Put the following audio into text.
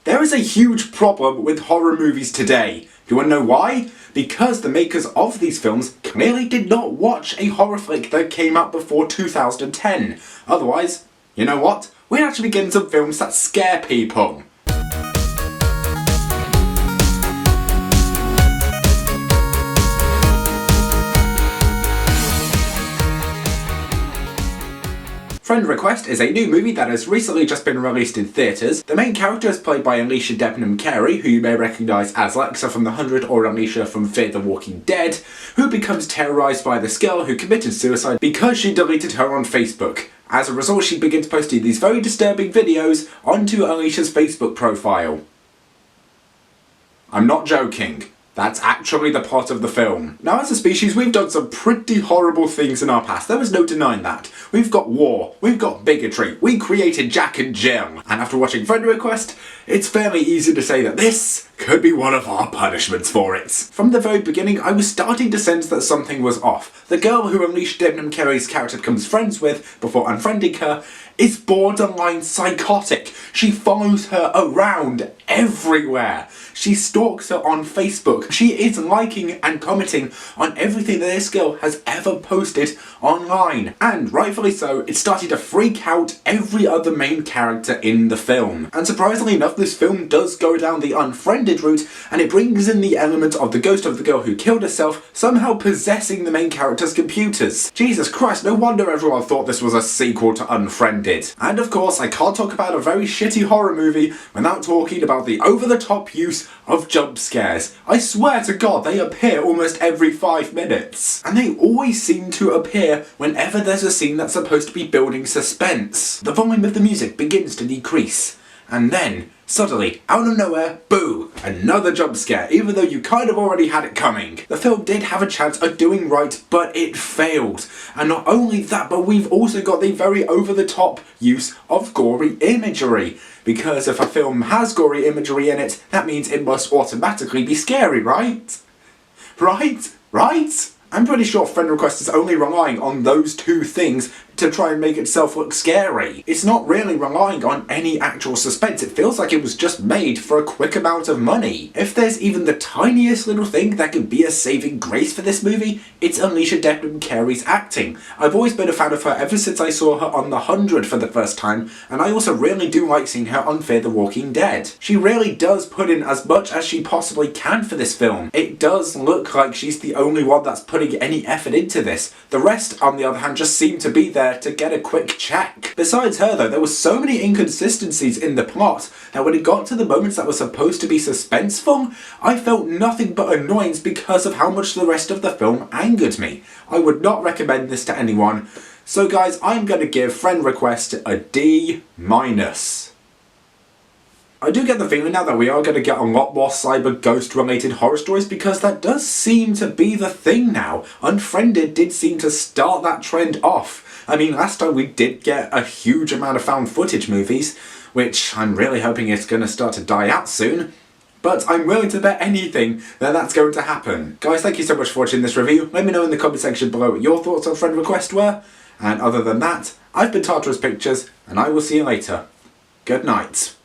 There is a huge problem with horror movies today. Do you want to know why? Because the makers of these films clearly did not watch a horror flick that came out before 2010. Otherwise, you know what? We'd actually be getting some films that scare people. Friend Request is a new movie that has recently just been released in theatres. The main character is played by Alicia Debnam-Carey, who you may recognise as Lexa from The 100 or Alicia from Fear the Walking Dead, who becomes terrorised by this girl who committed suicide because she deleted her on Facebook. As a result, she begins posting these very disturbing videos onto Alicia's Facebook profile. I'm not joking. That's actually the plot of the film. Now, as a species, we've done some pretty horrible things in our past. There is no denying that. We've got war, we've got bigotry, we created Jack and Jill. And after watching Friend Request, it's fairly easy to say that this could be one of our punishments for it. From the very beginning, I was starting to sense that something was off. The girl who Alicia Debnam-Carey's character becomes friends with before unfriending her is borderline psychotic. She follows her around everywhere. She stalks her on Facebook. She is liking and commenting on everything that this girl has ever posted online. And rightfully so, it's starting to freak out every other main character in the film. And surprisingly enough, this film does go down the Unfriended route, and it brings in the element of the ghost of the girl who killed herself somehow possessing the main character's computers. Jesus Christ, no wonder everyone thought this was a sequel to Unfriended. And of course, I can't talk about a very shitty horror movie without talking about the over-the-top use of jump scares. I swear to God, they appear almost every 5 minutes. And they always seem to appear whenever there's a scene that's supposed to be building suspense. The volume of the music begins to decrease, and then suddenly, out of nowhere, boo! Another jump scare, even though you kind of already had it coming. The film did have a chance of doing right, but it failed. And not only that, but we've also got the very over-the-top use of gory imagery. Because if a film has gory imagery in it, that means it must automatically be scary, right? Right? I'm pretty sure Friend Request is only relying on those two things to try and make itself look scary. It's not really relying on any actual suspense. It feels like it was just made for a quick amount of money. If there's even the tiniest little thing that could be a saving grace for this movie, it's Alicia Debnam-Carey's acting. I've always been a fan of her ever since I saw her on The 100 for the first time, and I also really do like seeing her on Fear the Walking Dead. She really does put in as much as she possibly can for this film. It does look like she's the only one that's putting any effort into this. The rest, on the other hand, just seem to be there to get a quick check. Besides her though, there were so many inconsistencies in the plot that when it got to the moments that were supposed to be suspenseful, I felt nothing but annoyance because of how much the rest of the film angered me. I would not recommend this to anyone. So guys, I'm going to give Friend Request a D-. I do get the feeling now that we are going to get a lot more cyber ghost related horror stories, because that does seem to be the thing now. Unfriended did seem to start that trend off. I mean, last time we did get a huge amount of found footage movies, which I'm really hoping it's going to start to die out soon. But I'm willing to bet anything that that's going to happen. Guys, thank you so much for watching this review. Let me know in the comment section below what your thoughts on Friend Request were. And other than that, I've been Tartarus Pictures, and I will see you later. Good night.